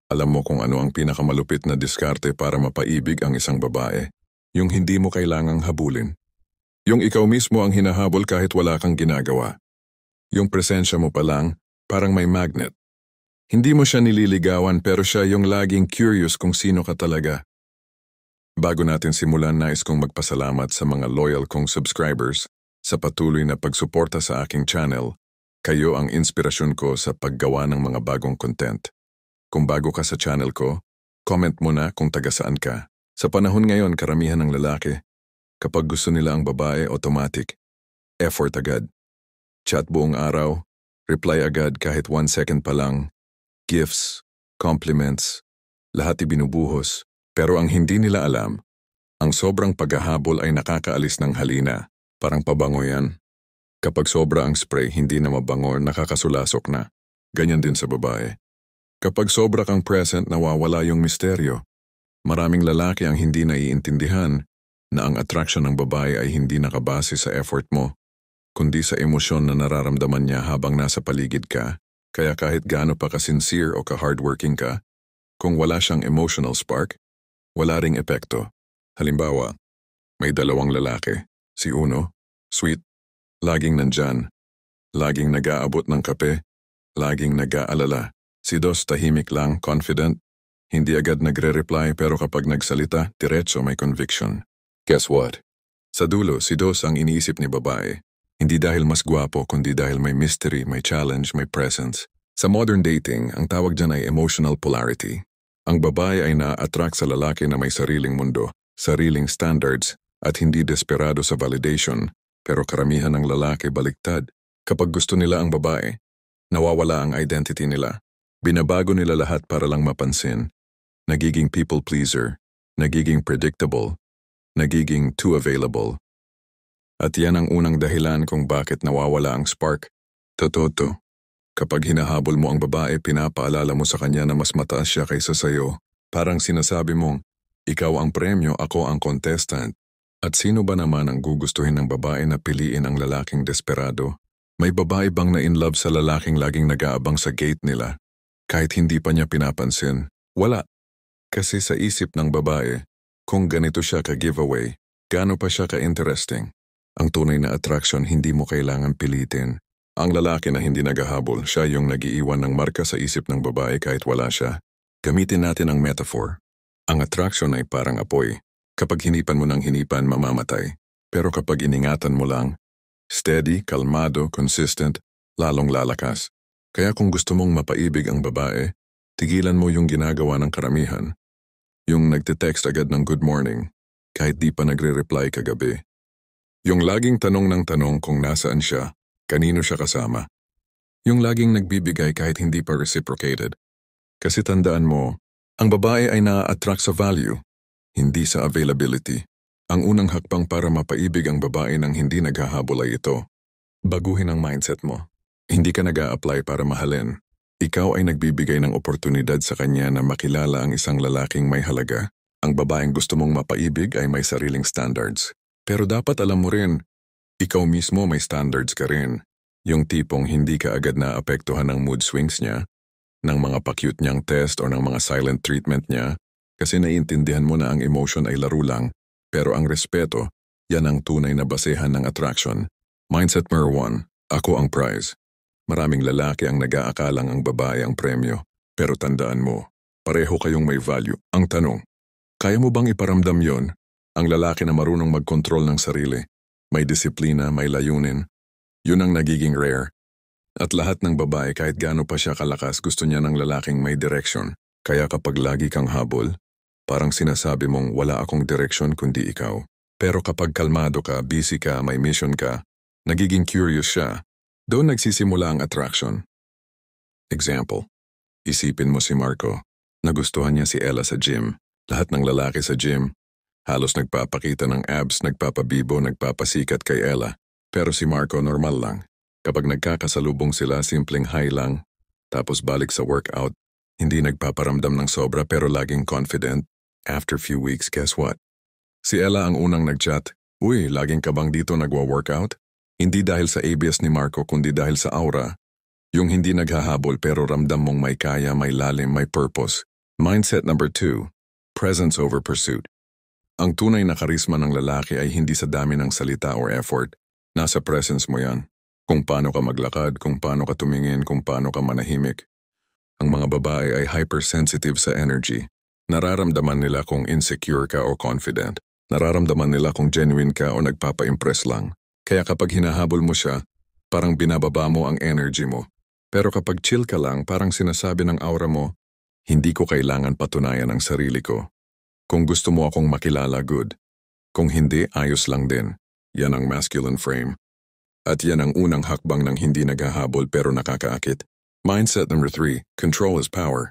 Alam mo kung ano ang pinakamalupit na diskarte para mapaibig ang isang babae. Yung hindi mo kailangang habulin. Yung ikaw mismo ang hinahabol kahit wala kang ginagawa. Yung presensya mo pa lang, parang may magnet. Hindi mo siya nililigawan pero siya yung laging curious kung sino ka talaga. Bago natin simulan, nais kong magpasalamat sa mga loyal kong subscribers sa patuloy na pagsuporta sa aking channel. Kayo ang inspirasyon ko sa paggawa ng mga bagong content. Kung bago ka sa channel ko, comment mo na kung taga saan ka. Sa panahon ngayon, karamihan ng lalaki, kapag gusto nila ang babae, automatic. Effort agad. Chat buong araw, reply agad kahit 1 second pa lang. Gifts, compliments, lahat ibinubuhos. Pero ang hindi nila alam, ang sobrang paghahabol ay nakakaalis ng halina. Parang pabango yan. Kapag sobra ang spray, hindi na mabango, nakakasulasok na. Ganyan din sa babae. Kapag sobra kang present, nawawala yung misteryo. Maraming lalaki ang hindi naiintindihan na ang attraction ng babae ay hindi nakabase sa effort mo, kundi sa emosyon na nararamdaman niya habang nasa paligid ka. Kaya kahit gaano pa ka-sincere o ka-hardworking ka, kung wala siyang emotional spark, wala ring epekto. Halimbawa, may 2 lalaki. Si uno, sweet, laging nandyan, laging nag-aabot ng kape, laging nag-aalala. Si dos, tahimik lang, confident, hindi agad nagre-reply pero kapag nagsalita, diretso may conviction. Guess what? Sa dulo, si dos ang iniisip ni babae. Hindi dahil mas gwapo, kundi dahil may mystery, may challenge, may presence. Sa modern dating, ang tawag dyan ay emotional polarity. Ang babae ay na-attract sa lalaki na may sariling mundo, sariling standards, at hindi desperado sa validation. Pero karamihan ng lalaki baliktad. Kapag gusto nila ang babae, nawawala ang identity nila. Binabago nila lahat para lang mapansin. Nagiging people pleaser, nagiging predictable, nagiging too available. At yan ang unang dahilan kung bakit nawawala ang spark. Totoo to. Kapag hinahabol mo ang babae, pinapaalala mo sa kanya na mas mataas siya kaysa sayo. Parang sinasabi mong, ikaw ang premyo, ako ang contestant. At sino ba naman ang gugustuhin ng babae na piliin ang lalaking desperado? May babae bang na in love sa lalaking laging nag-aabang sa gate nila? Kahit hindi pa niya pinapansin, wala. Kasi sa isip ng babae, kung ganito siya ka-giveaway, gaano pa siya ka-interesting. Ang tunay na attraction hindi mo kailangan pilitin. Ang lalaki na hindi naghahabol, siya yung nagiiwan ng marka sa isip ng babae kahit wala siya. Gamitin natin ang metaphor. Ang attraction ay parang apoy. Kapag hinipan mo ng hinipan, mamamatay. Pero kapag iningatan mo lang, steady, kalmado, consistent, lalong lalakas. Kaya kung gusto mong mapaibig ang babae, tigilan mo yung ginagawa ng karamihan. Yung nagte-text agad ng good morning, kahit di pa nagre-reply kagabi. Yung laging tanong ng tanong kung nasaan siya, kanino siya kasama. Yung laging nagbibigay kahit hindi pa reciprocated. Kasi tandaan mo, ang babae ay na-attract sa value, hindi sa availability. Ang unang hakbang para mapaibig ang babae nang hindi naghahabol ay ito. Baguhin ang mindset mo. Hindi ka nag-a-apply para mahalin. Ikaw ay nagbibigay ng oportunidad sa kanya na makilala ang isang lalaking may halaga. Ang babaeng gusto mong mapaibig ay may sariling standards. Pero dapat alam mo rin, ikaw mismo may standards ka rin. Yung tipong hindi ka agad naapektuhan ng mood swings niya, ng mga pa-cute niyang test o ng mga silent treatment niya, kasi naiintindihan mo na ang emotion ay laro lang. Pero ang respeto, yan ang tunay na basehan ng attraction. Mindset number 1, ako ang prize. Maraming lalaki ang nag-aakalang ang babae ang premyo. Pero tandaan mo, pareho kayong may value. Ang tanong, kaya mo bang iparamdam yon? Ang lalaki na marunong mag-control ng sarili, may disiplina, may layunin, yun ang nagiging rare. At lahat ng babae kahit gaano pa siya kalakas gusto niya ng lalaking may direction. Kaya kapag lagi kang habol, parang sinasabi mong wala akong direction kundi ikaw. Pero kapag kalmado ka, busy ka, may mission ka, nagiging curious siya. Doon nagsisimula ang attraction. Example, isipin mo si Marco. Nagustuhan niya si Ella sa gym. Lahat ng lalaki sa gym, halos nagpapakita ng abs, nagpapabibo, nagpapasikat kay Ella. Pero si Marco normal lang. Kapag nagkakasalubong sila, simpleng hi lang. Tapos balik sa workout, hindi nagpaparamdam ng sobra pero laging confident. After few weeks, guess what? Si Ella ang unang nagchat. Uy, laging ka bang dito nagwa-workout? Hindi dahil sa ABS ni Marco kundi dahil sa aura. Yung hindi naghahabol pero ramdam mong may kaya, may lalim, may purpose. Mindset number 2, presence over pursuit. Ang tunay na karisma ng lalaki ay hindi sa dami ng salita or effort. Nasa presence mo yan. Kung paano ka maglakad, kung paano ka tumingin, kung paano ka manahimik. Ang mga babae ay hypersensitive sa energy. Nararamdaman nila kung insecure ka o confident. Nararamdaman nila kung genuine ka o nagpapa-impress lang. Kaya kapag hinahabol mo siya, parang binababa mo ang energy mo. Pero kapag chill ka lang, parang sinasabi ng aura mo, hindi ko kailangan patunayan ang sarili ko. Kung gusto mo akong makilala, good. Kung hindi, ayos lang din. Yan ang masculine frame. At yan ang unang hakbang ng hindi naghahabol pero nakakaakit. Mindset number 3, control is power.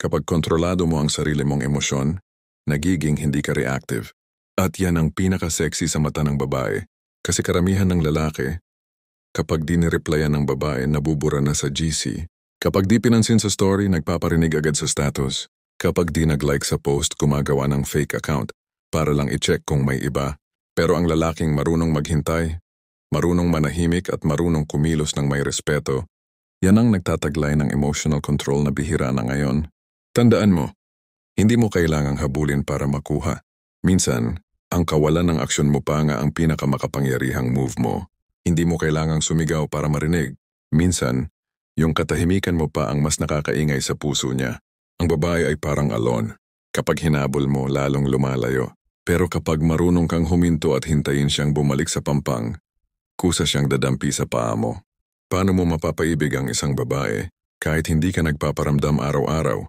Kapag kontrolado mo ang sarili mong emosyon, nagiging hindi ka reactive. At yan ang pinaka-sexy sa mata ng babae. Kasi karamihan ng lalaki, kapag di nireplyan ng babae, nabubura na sa GC. Kapag di pinansin sa story, nagpaparinig agad sa status. Kapag di nag-like sa post, gumagawa ng fake account para lang i-check kung may iba. Pero ang lalaking marunong maghintay, marunong manahimik at marunong kumilos ng may respeto, yan ang nagtataglay ng emotional control na bihira na ngayon. Tandaan mo, hindi mo kailangang habulin para makuha. Minsan, ang kawalan ng aksyon mo pa nga ang pinakamakapangyarihang move mo. Hindi mo kailangang sumigaw para marinig. Minsan, yung katahimikan mo pa ang mas nakakaingay sa puso niya. Ang babae ay parang alon. Kapag hinabol mo, lalong lumalayo. Pero kapag marunong kang huminto at hintayin siyang bumalik sa pampang, kusa siyang dadampi sa paa mo. Paano mo mapapaibig ang isang babae kahit hindi ka nagpaparamdam araw-araw?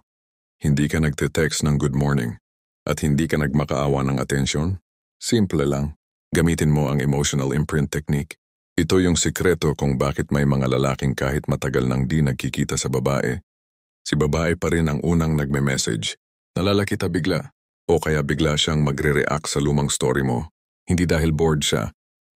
Hindi ka nagte-text ng good morning at hindi ka nagmakaawa ng atensyon? Simple lang. Gamitin mo ang emotional imprint technique. Ito yung sikreto kung bakit may mga lalaking kahit matagal nang di nagkikita sa babae. Si babae pa rin ang unang nagme-message. Nalala kita bigla. O kaya bigla siyang magre-react sa lumang story mo. Hindi dahil bored siya,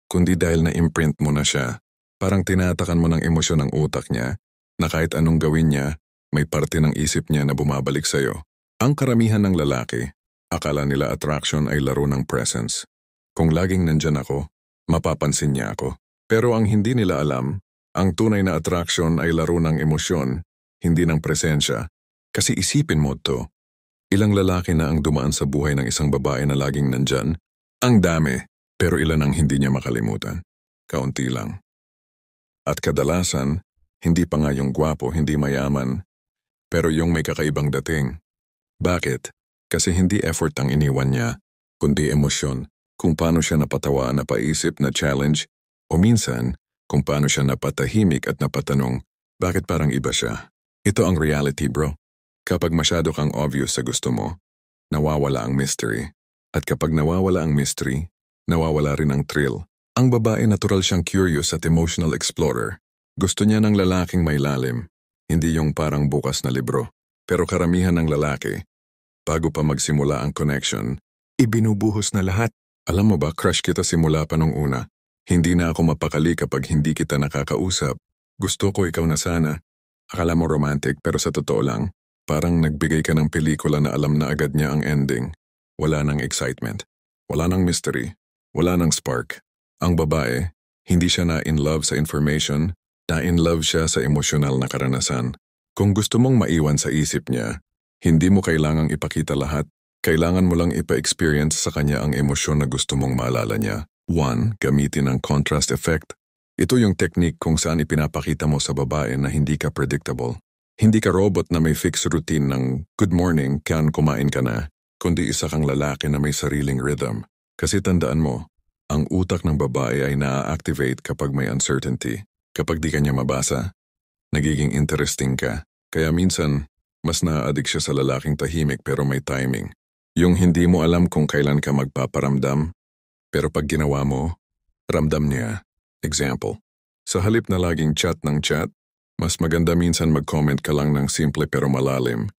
kundi dahil na-imprint mo na siya. Parang tinatakan mo ng emosyon ng utak niya na kahit anong gawin niya, may parte ng isip niya na bumabalik sa'yo. Ang karamihan ng lalaki, akala nila attraction ay laro ng presence. Kung laging nandyan ako, mapapansin niya ako. Pero ang hindi nila alam, ang tunay na attraction ay laro ng emosyon, hindi ng presensya. Kasi isipin mo to, ilang lalaki na ang dumaan sa buhay ng isang babae na laging nandyan? Ang dami, pero ilan ang hindi niya makalimutan? Kaunti lang. At kadalasan, hindi pa nga yung gwapo, hindi mayaman, pero yung may kakaibang dating. Bakit? Kasi hindi effort ang iniwan niya, kundi emosyon. Kung paano siya napatawa, napaisip, na challenge, o minsan, kung paano siya napatahimik at napatanong, bakit parang iba siya? Ito ang reality, bro. Kapag masyado kang obvious sa gusto mo, nawawala ang mystery. At kapag nawawala ang mystery, nawawala rin ang thrill. Ang babae natural siyang curious at emotional explorer. Gusto niya ng lalaking may lalim, hindi yung parang bukas na libro. Pero karamihan ng lalaki, bago pa magsimula ang connection, ibinubuhos na lahat. Alam mo ba, crush kita simula pa nung una. Hindi na ako mapakali kapag hindi kita nakakausap. Gusto ko ikaw na sana. Akala mo romantic pero sa totoo lang, parang nagbigay ka ng pelikula na alam na agad niya ang ending. Wala nang excitement. Wala nang mystery. Wala nang spark. Ang babae, hindi siya na in love sa information, na in love siya sa emosyonal na karanasan. Kung gusto mong maiwan sa isip niya, hindi mo kailangang ipakita lahat. Kailangan mo lang ipa-experience sa kanya ang emosyon na gusto mong maalala niya. 1. Gamitin ang contrast effect. Ito yung technique kung saan ipinapakita mo sa babae na hindi ka predictable. Hindi ka robot na may fixed routine ng good morning, kan kumain ka na, kundi isa kang lalaki na may sariling rhythm. Kasi tandaan mo, ang utak ng babae ay na-activate kapag may uncertainty. Kapag di kanya mabasa, nagiging interesting ka. Kaya minsan, mas na-addict siya sa lalaking tahimik pero may timing. Yung hindi mo alam kung kailan ka magpaparamdam, pero pag ginawa mo, ramdam niya. Example, sa halip na laging chat ng chat, mas maganda minsan mag-comment ka lang ng simple pero malalim.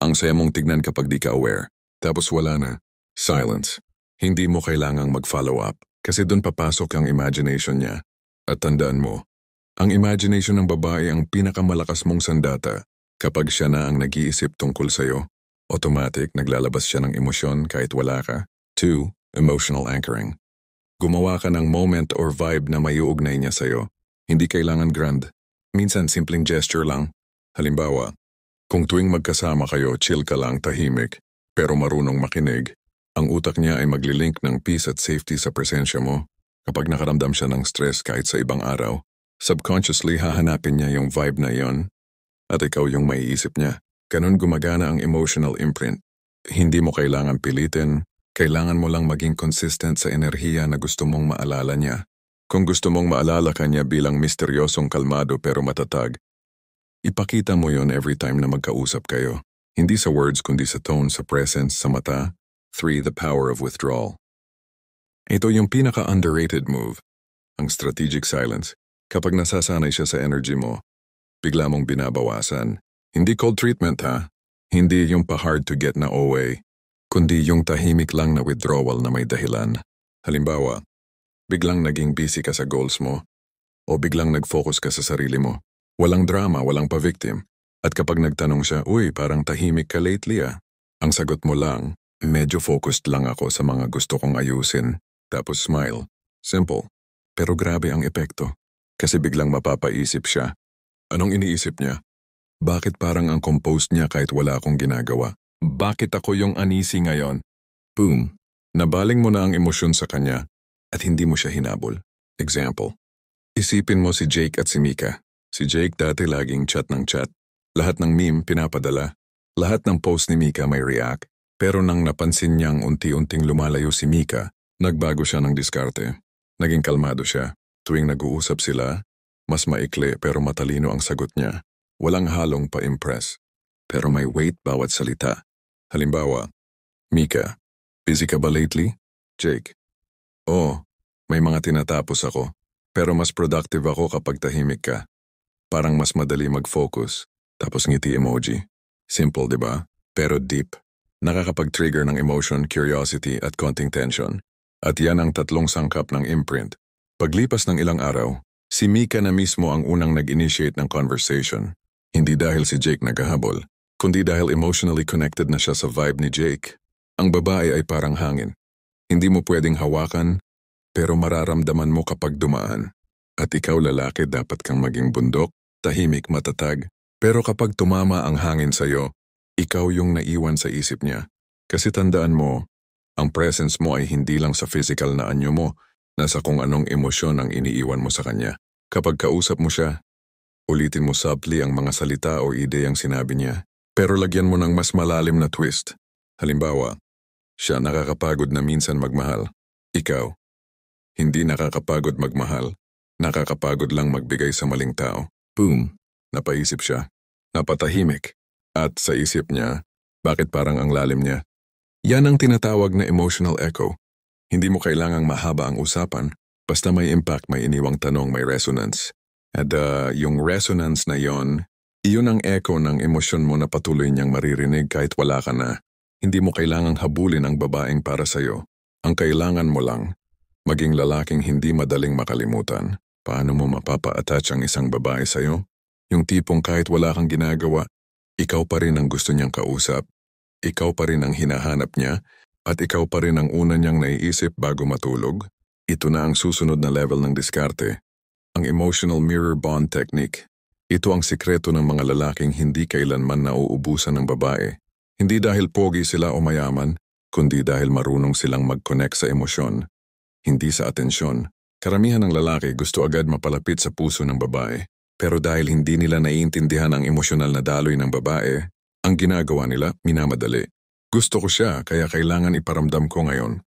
Ang saya mong tignan kapag di ka aware, tapos wala na. Silence. Hindi mo kailangang mag-follow up kasi dun papasok ang imagination niya. At tandaan mo, ang imagination ng babae ang pinakamalakas mong sandata. Kapag siya na ang nag-iisip tungkol sa'yo, automatic naglalabas siya ng emosyon kahit wala ka. 2. Emotional anchoring. Gumawa ka ng moment or vibe na maiuugnay niya sa'yo. Hindi kailangan grand. Minsan simpleng gesture lang. Halimbawa, Kung tuwing magkasama kayo, chill ka lang, tahimik, pero marunong makinig, ang utak niya ay maglilink ng peace at safety sa presensya mo. Kapag nakaramdam siya ng stress kahit sa ibang araw, subconsciously hahanapin niya yung vibe na yon at ikaw yung maiisip niya. Ganun gumagana ang emotional imprint. Hindi mo kailangan pilitin, kailangan mo lang maging consistent sa enerhiya na gusto mong maalala niya. Kung gusto mong maalala ka niya bilang misteryosong kalmado pero matatag, ipakita mo yon every time na magkausap kayo. Hindi sa words kundi sa tone, sa presence, sa mata. 3. The power of withdrawal. Ito yung pinaka-underrated move, ang strategic silence. Kapag nasasanay siya sa energy mo, bigla mong binabawasan. Hindi cold treatment ha, hindi yung pa-hard to get na OA, kundi yung tahimik lang na withdrawal na may dahilan. Halimbawa, biglang naging busy ka sa goals mo, o biglang nag-focus ka sa sarili mo. Walang drama, walang pa-victim. At kapag nagtanong siya, uy, parang tahimik ka lately ah. Ang sagot mo lang, medyo focused lang ako sa mga gusto kong ayusin. Tapos smile. Simple. Pero grabe ang epekto. Kasi biglang mapapaisip siya. Anong iniisip niya? Bakit parang ang composed niya kahit wala akong ginagawa? Bakit ako yung anisi ngayon? Boom. Nabaling mo na ang emosyon sa kanya at hindi mo siya hinabol. Example. Isipin mo si Jake at si Mika. Si Jake dati laging chat ng chat. Lahat ng meme pinapadala. Lahat ng post ni Mika may react. Pero nang napansin niyang unti-unting lumalayo si Mika, nagbago siya ng diskarte. Naging kalmado siya. Tuwing nag-uusap sila, mas maikli pero matalino ang sagot niya. Walang halong pa-impress, pero may weight bawat salita. Halimbawa, Mika, busy ka ba lately? Jake, oh, may mga tinatapos ako, pero mas productive ako kapag tahimik ka. Parang mas madali mag-focus, tapos ngiti emoji. Simple, di ba? Pero deep. Nakakapag-trigger ng emotion, curiosity at konting tension. At yan ang tatlong sangkap ng imprint. Paglipas ng ilang araw, si Mika na mismo ang unang nag-initiate ng conversation. Hindi dahil si Jake naghahabol, kundi dahil emotionally connected na siya sa vibe ni Jake. Ang babae ay parang hangin. Hindi mo pwedeng hawakan, pero mararamdaman mo kapag dumaan. At ikaw lalaki dapat kang maging bundok, tahimik, matatag. Pero kapag tumama ang hangin sa'yo, ikaw yung naiwan sa isip niya. Kasi tandaan mo, ang presence mo ay hindi lang sa physical na anyo mo, nasa kung anong emosyon ang iniiwan mo sa kanya. Kapag kausap mo siya, ulitin mo subtly ang mga salita o ideyang sinabi niya, pero lagyan mo ng mas malalim na twist. Halimbawa, siya nakakapagod na minsan magmahal. Ikaw, hindi nakakapagod magmahal. Nakakapagod lang magbigay sa maling tao. Boom! Napaisip siya. Napatahimik. At sa isip niya, bakit parang ang lalim niya? Yan ang tinatawag na emotional echo. Hindi mo kailangang mahaba ang usapan, basta may impact, may iniwang tanong, may resonance. At yung resonance na yon, iyon ang echo ng emosyon mo na patuloy niyang maririnig kahit wala ka na. Hindi mo kailangang habulin ang babaeng para sa'yo. Ang kailangan mo lang, maging lalaking hindi madaling makalimutan. Paano mo mapapa-attach ang isang babae sa'yo? Yung tipong kahit wala kang ginagawa, ikaw pa rin ang gusto niyang kausap, ikaw pa rin ang hinahanap niya, at ikaw pa rin ang una niyang naiisip bago matulog. Ito na ang susunod na level ng diskarte. Ang emotional mirror bond technique. Ito ang sikreto ng mga lalaking hindi kailanman nauubusan ng babae. Hindi dahil pogi sila o mayaman, kundi dahil marunong silang mag-connect sa emosyon. Hindi sa atensyon. Karamihan ng lalaki gusto agad mapalapit sa puso ng babae. Pero dahil hindi nila naiintindihan ang emosyonal na daloy ng babae, ang ginagawa nila, minamadali. Gusto ko siya, kaya kailangan iparamdam ko ngayon.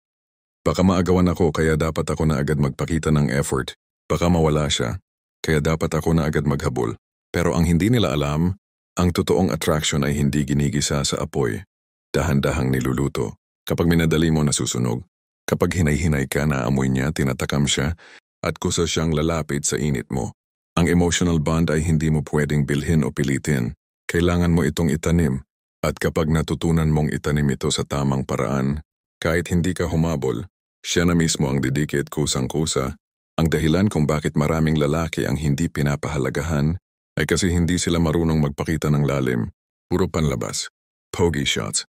Baka maagawan ako, kaya dapat ako na agad magpakita ng effort. Baka mawala siya, kaya dapat ako na agad maghabol. Pero ang hindi nila alam, ang totoong attraction ay hindi ginigisa sa apoy. Dahan-dahang niluluto. Kapag minadali mo, nasusunog. Kapag hinay-hinay ka, naamoy niya, tinatakam siya, at kusa siyang lalapit sa init mo. Ang emotional bond ay hindi mo pwedeng bilhin o pilitin. Kailangan mo itong itanim. At kapag natutunan mong itanim ito sa tamang paraan, kahit hindi ka humabol, siya na mismo ang didikit kusang-kusa. Ang dahilan kung bakit maraming lalaki ang hindi pinapahalagahan ay kasi hindi sila marunong magpakita ng lalim. Puro panlabas, pogi shots,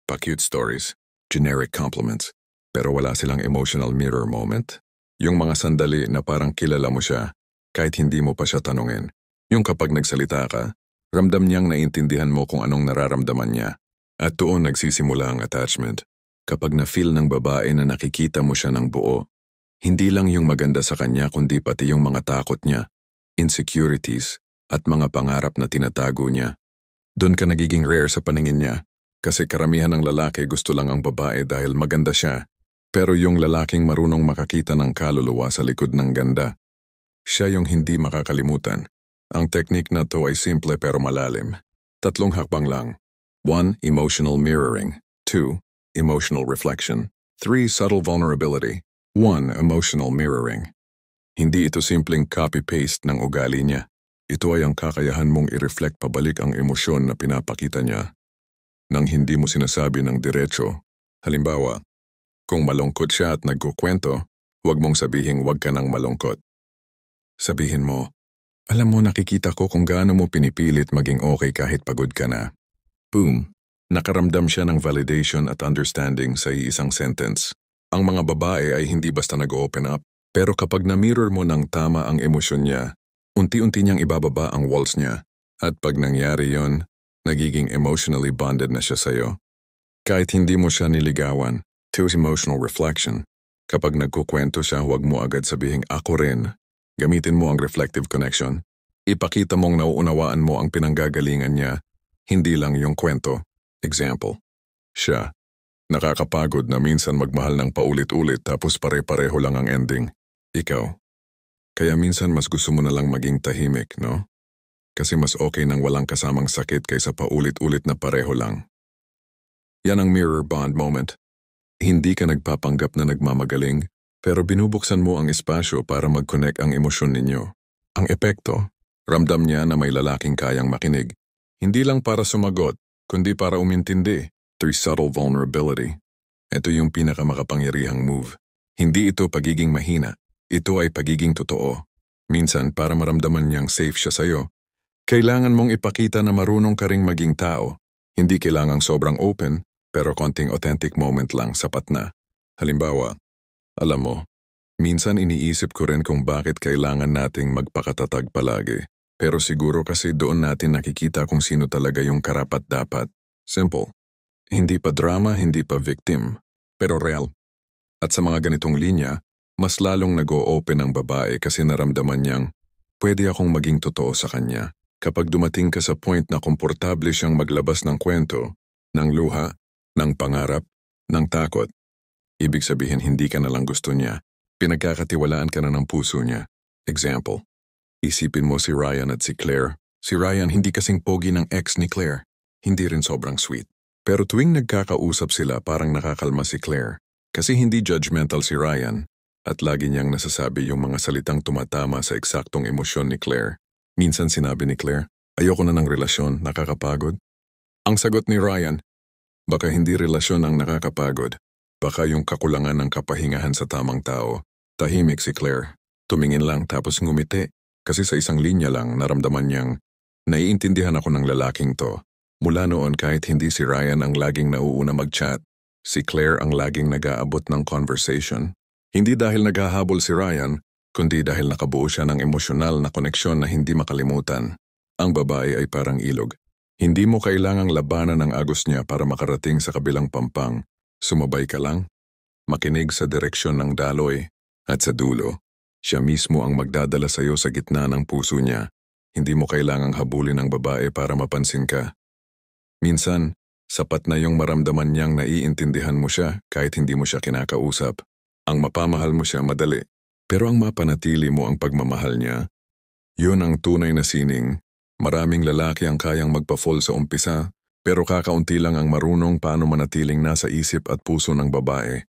pa-cute stories, generic compliments. Pero wala silang emotional mirror moment. Yung mga sandali na parang kilala mo siya kahit hindi mo pa siya tanungin. Yung kapag nagsalita ka, Ramdam niyang naiintindihan mo kung anong nararamdaman niya. At doon nagsisimula ang attachment. Kapag na-feel ng babae na nakikita mo siya ng buo, hindi lang yung maganda sa kanya kundi pati yung mga takot niya, insecurities, at mga pangarap na tinatago niya. Doon ka nagiging rare sa paningin niya kasi karamihan ng lalaki gusto lang ang babae dahil maganda siya. Pero yung lalaking marunong makakita ng kaluluwa sa likod ng ganda, siya yung hindi makakalimutan. Ang technique na to ay simple pero malalim. 3 hakbang lang. 1. Emotional mirroring. 2. Emotional reflection. 3. Subtle vulnerability. 1. Emotional mirroring. Hindi ito simpleng copy-paste ng ugali niya. Ito ay ang kakayahan mong i-reflect pabalik ang emosyon na pinapakita niya nang hindi mo sinasabi ng diretso. Halimbawa, kung malungkot siya at nagkukwento, huwag mong sabihing huwag ka nang malungkot. Sabihin mo, alam mo nakikita ko kung gaano mo pinipilit maging okay kahit pagod ka na. Boom! Nakaramdam siya ng validation at understanding sa iisang sentence. Ang mga babae ay hindi basta nag-open up, pero kapag na-mirror mo ng tama ang emosyon niya, unti-unti niyang ibababa ang walls niya. At pag nangyari yon, nagiging emotionally bonded na siya sa'yo. Kahit hindi mo siya niligawan. 2. Emotional reflection. Kapag nagkukwento siya, huwag mo agad sabihing ako rin. Gamitin mo ang reflective connection. Ipakita mong nauunawaan mo ang pinanggagalingan niya, hindi lang yung kwento. Example. Siya. Nakakapagod na minsan magmahal ng paulit-ulit tapos pare-pareho lang ang ending. Ikaw. Kaya minsan mas gusto mo na lang maging tahimik, no? Kasi mas okay nang walang kasamang sakit kaysa paulit-ulit na pareho lang. Yan ang mirror bond moment. Hindi ka nagpapanggap na nagmamagaling, pero binubuksan mo ang espasyo para mag-connect ang emosyon ninyo. Ang epekto, ramdam niya na may lalaking kayang makinig. Hindi lang para sumagot, kundi para umintindi. 3. Subtle vulnerability. Ito yung pinakamakapangyarihang move. Hindi ito pagiging mahina. Ito ay pagiging totoo. Minsan para maramdaman niyang safe siya sa'yo, kailangan mong ipakita na marunong ka ring maging tao. Hindi kailangang sobrang open, pero konting authentic moment lang sapat na. Halimbawa, alam mo, minsan iniisip ko rin kung bakit kailangan nating magpakatatag palagi. Pero siguro kasi doon natin nakikita kung sino talaga yung karapat-dapat. Simple. Hindi pa drama, hindi pa victim, pero real. At sa mga ganitong linya, mas lalong nag-o-open ang babae kasi naramdaman niyang pwede akong maging totoo sa kanya. Kapag dumating ka sa point na komportable siyang maglabas ng kwento, ng luha, ng pangarap, ng takot, ibig sabihin hindi ka na lang gusto niya. Pinagkakatiwalaan ka na ng puso niya. Example. Isipin mo si Ryan at si Claire. Si Ryan hindi kasing pogi ng ex ni Claire. Hindi rin sobrang sweet. Pero tuwing nagkakausap sila parang nakakalma si Claire. Kasi hindi judgmental si Ryan. At lagi niyang nasasabi yung mga salitang tumatama sa eksaktong emosyon ni Claire. Minsan sinabi ni Claire, ayoko na ng relasyon, nakakapagod. Ang sagot ni Ryan, baka hindi relasyon ang nakakapagod. Baka yung kakulangan ng kapahingahan sa tamang tao. Tahimik si Claire. Tumingin lang tapos ngumiti. Kasi sa isang linya lang naramdaman niyang, naiintindihan ako ng lalaking to. Mula noon kahit hindi si Ryan ang laging nauuna mag-chat, si Claire ang laging nag-aabot ng conversation. Hindi dahil naghahabol si Ryan, kundi dahil nakabuo siya ng emosyonal na koneksyon na hindi makalimutan. Ang babae ay parang ilog. Hindi mo kailangang labanan ang agos niya para makarating sa kabilang pampang. Sumabay ka lang, makinig sa direksyon ng daloy, at sa dulo, siya mismo ang magdadala sa iyo sa gitna ng puso niya. Hindi mo kailangang habulin ang babae para mapansin ka. Minsan, sapat na yung maramdaman niyang naiintindihan mo siya kahit hindi mo siya kinakausap. Ang mapamahal mo siya madali, pero ang mapanatili mo ang pagmamahal niya, yun ang tunay na sining. Maraming lalaki ang kayang magpa-fall sa umpisa, pero kakaunti lang ang marunong paano manatiling nasa isip at puso ng babae.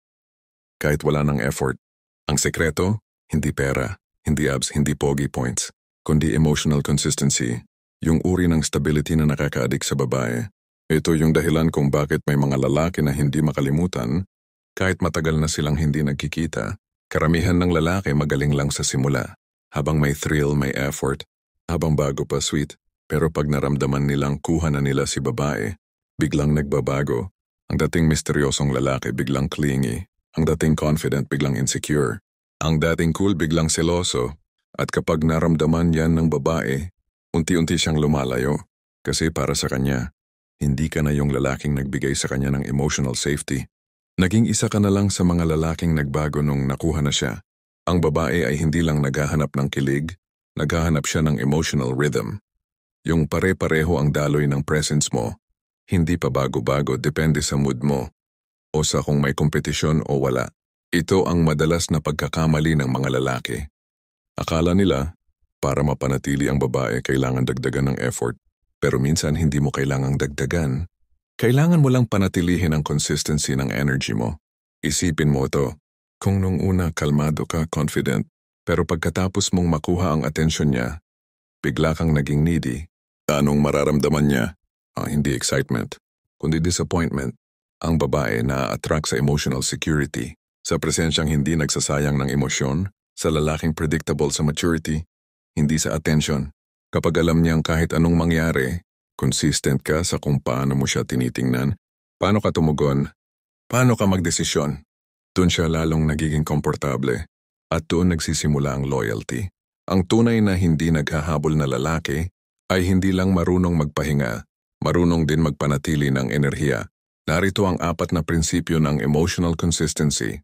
Kahit wala ng effort. Ang sekreto, hindi pera, hindi abs, hindi pogi points, kundi emotional consistency, yung uri ng stability na nakaka-addict sa babae. Ito yung dahilan kung bakit may mga lalaki na hindi makalimutan, kahit matagal na silang hindi nagkikita. Karamihan ng lalaki magaling lang sa simula, habang may thrill, may effort, habang bago pa sweet. Pero pag naramdaman nilang kuha na nila si babae, biglang nagbabago. Ang dating misteryosong lalaki biglang clingy, ang dating confident biglang insecure, ang dating cool biglang seloso, at kapag naramdaman yan ng babae, unti-unti siyang lumalayo. Kasi para sa kanya, hindi ka na yung lalaking nagbigay sa kanya ng emotional safety. Naging isa ka na lang sa mga lalaking nagbago nung nakuha na siya. Ang babae ay hindi lang naghahanap ng kilig, naghahanap siya ng emotional rhythm. Yung pare-pareho ang daloy ng presence mo, hindi pa bago-bago depende sa mood mo o sa kung may kompetisyon o wala. Ito ang madalas na pagkakamali ng mga lalaki. Akala nila, para mapanatili ang babae kailangan dagdagan ng effort, pero minsan hindi mo kailangang dagdagan. Kailangan mo lang panatilihin ang consistency ng energy mo. Isipin mo ito, kung nung una kalmado ka, confident, pero pagkatapos mong makuha ang atensyon niya, bigla kang naging needy. Anong mararamdaman niya? Hindi excitement, kundi disappointment. Ang babae na-attract sa emotional security, sa presensyang hindi nagsasayang ng emosyon, sa lalaking predictable sa maturity, hindi sa attention. Kapag alam niyang kahit anong mangyari, consistent ka sa kung paano mo siya tinitingnan, paano ka tumugon, paano ka magdesisyon. Doon siya lalong nagiging komportable at doon nagsisimula ang loyalty. Ang tunay na hindi naghahabol na lalaki ay hindi lang marunong magpahinga, marunong din magpanatili ng enerhiya. Narito ang 4 na prinsipyo ng emotional consistency.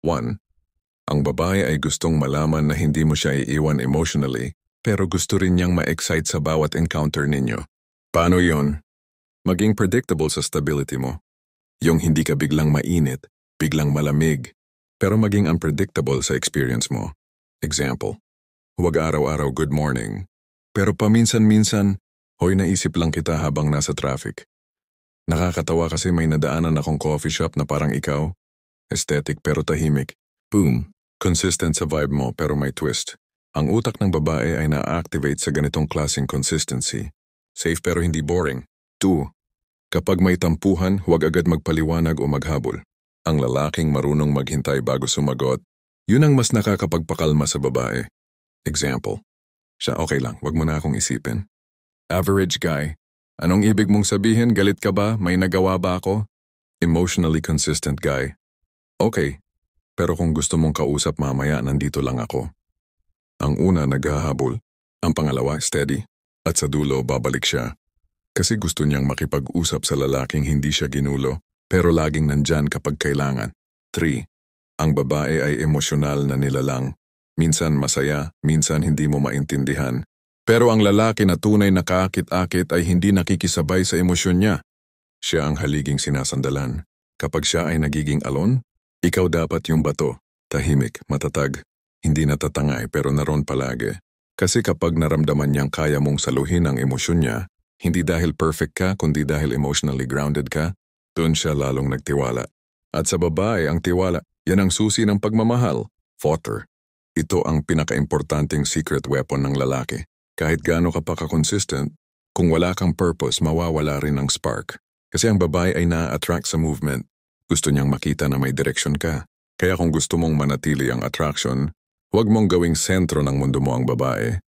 1. Ang babae ay gustong malaman na hindi mo siya iiwan emotionally, pero gusto rin niyang ma-excite sa bawat encounter ninyo. Paano yon? Maging predictable sa stability mo. Yung hindi ka biglang mainit, biglang malamig, pero maging unpredictable sa experience mo. Example, huwag araw-araw good morning, pero paminsan-minsan, hoy naisip lang kita habang nasa traffic. Nakakatawa kasi may nadaanan akong coffee shop na parang ikaw, aesthetic pero tahimik. Boom, consistent sa vibe mo pero may twist. Ang utak ng babae ay na-activate sa ganitong klaseng consistency. Safe pero hindi boring. 2. Kapag may tampuhan, huwag agad magpaliwanag o maghabol. Ang lalaking marunong maghintay bago sumagot, yun ang mas nakakapagpakalma sa babae. Example, siya okay lang, wag mo na akong isipin. Average guy, anong ibig mong sabihin, galit ka ba, may nagawa ba ako? Emotionally consistent guy, okay, pero kung gusto mong kausap mamaya, nandito lang ako. Ang una naghahabol, ang pangalawa steady, at sa dulo babalik siya. Kasi gusto niyang makipag-usap sa lalaking hindi siya ginulo, pero laging nandyan kapag kailangan. 3. Ang babae ay emosyonal na nilalang. Minsan masaya, minsan hindi mo maintindihan. Pero ang lalaki na tunay na kaakit-akit ay hindi nakikisabay sa emosyon niya. Siya ang haliging sinasandalan. Kapag siya ay nagiging alone, ikaw dapat yung bato, tahimik, matatag, hindi natatangay pero naroon palagi. Kasi kapag naramdaman niyang kaya mong saluhin ang emosyon niya, hindi dahil perfect ka kundi dahil emotionally grounded ka, doon siya lalong nagtiwala. At sa babae ang tiwala, yan ang susi ng pagmamahal, fodder. Ito ang pinaka-importanting secret weapon ng lalaki. Kahit gaano ka pa ka-consistent, kung wala kang purpose, mawawala rin ang spark. Kasi ang babae ay na-attract sa movement. Gusto niyang makita na may direksyon ka. Kaya kung gusto mong manatili ang attraction, huwag mong gawing sentro ng mundo mo ang babae.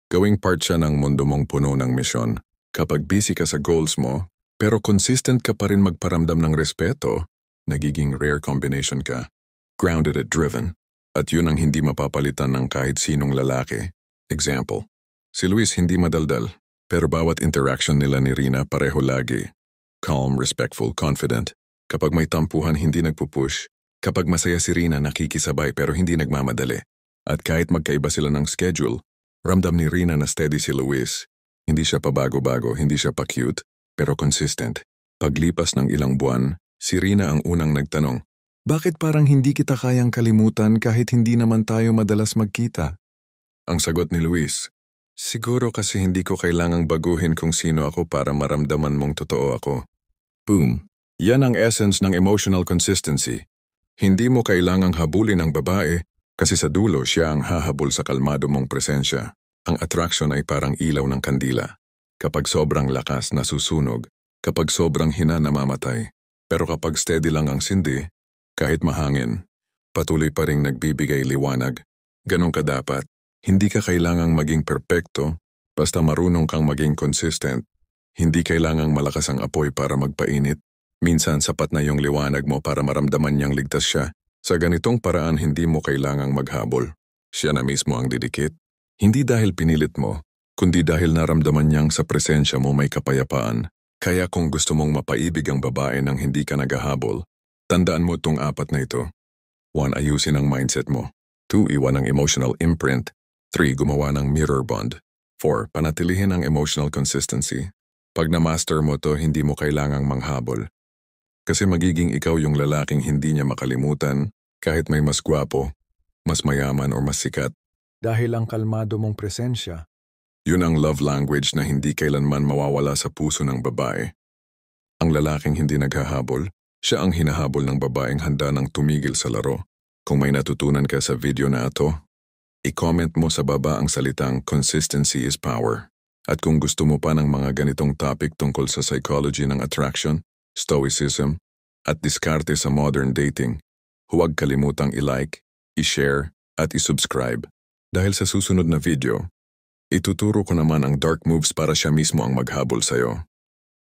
Gawing part siya ng mundo mong puno ng misyon. Kapag busy ka sa goals mo, pero consistent ka pa rin magparamdam ng respeto, nagiging rare combination ka. Grounded at driven. At yun ang hindi mapapalitan ng kahit sinong lalaki. Example, si Luis hindi madaldal, pero bawat interaction nila ni Rina pareho lagi. Calm, respectful, confident. Kapag may tampuhan, hindi nagpupush. Kapag masaya si Rina, nakikisabay pero hindi nagmamadali. At kahit magkaiba sila ng schedule, ramdam ni Rina na steady si Luis. Hindi siya pabago-bago, hindi siya pa-cute, pero consistent. Paglipas ng ilang buwan, si Rina ang unang nagtanong, bakit parang hindi kita kayang kalimutan kahit hindi naman tayo madalas magkita? Ang sagot ni Luis, siguro kasi hindi ko kailangang baguhin kung sino ako para maramdaman mong totoo ako. Boom. Yan ang essence ng emotional consistency. Hindi mo kailangang habulin ang babae kasi sa dulo siya ang hahabol sa kalmado mong presensya. Ang attraction ay parang ilaw ng kandila. Kapag sobrang lakas, nasusunog. Kapag sobrang hina, namamatay. Pero kapag steady lang ang sindi, kahit mahangin, patuloy pa ring nagbibigay liwanag. Ganon ka dapat. Hindi ka kailangang maging perpekto, basta marunong kang maging consistent. Hindi kailangang malakas ang apoy para magpainit. Minsan sapat na yung liwanag mo para maramdaman niyang ligtas siya. Sa ganitong paraan hindi mo kailangang maghabol. Siya na mismo ang didikit. Hindi dahil pinilit mo, kundi dahil naramdaman niyang sa presensya mo may kapayapaan. Kaya kung gusto mong mapaibig ang babae nang hindi ka naghahabol, tandaan mo itong 4 na ito. 1. Ayusin ang mindset mo. 2. Iwan ang emotional imprint. 3. Gumawa ng mirror bond. 4. Panatilihin ang emotional consistency. Pag na-master mo to, hindi mo kailangang manghabol. Kasi magiging ikaw yung lalaking hindi niya makalimutan kahit may mas gwapo, mas mayaman o mas sikat. Dahil ang kalmado mong presensya, Yun ang love language na hindi kailanman mawawala sa puso ng babae. Ang lalaking hindi naghahabol, siya ang hinahabol ng babaeng handa ng tumigil sa laro. Kung may natutunan ka sa video na ito, i-comment mo sa baba ang salitang "Consistency is power". At kung gusto mo pa ng mga ganitong topic tungkol sa psychology ng attraction, stoicism, at diskarte sa modern dating, huwag kalimutang i-like, i-share, at i-subscribe. Dahil sa susunod na video, ituturo ko naman ang dark moves para siya mismo ang maghabol sa'yo.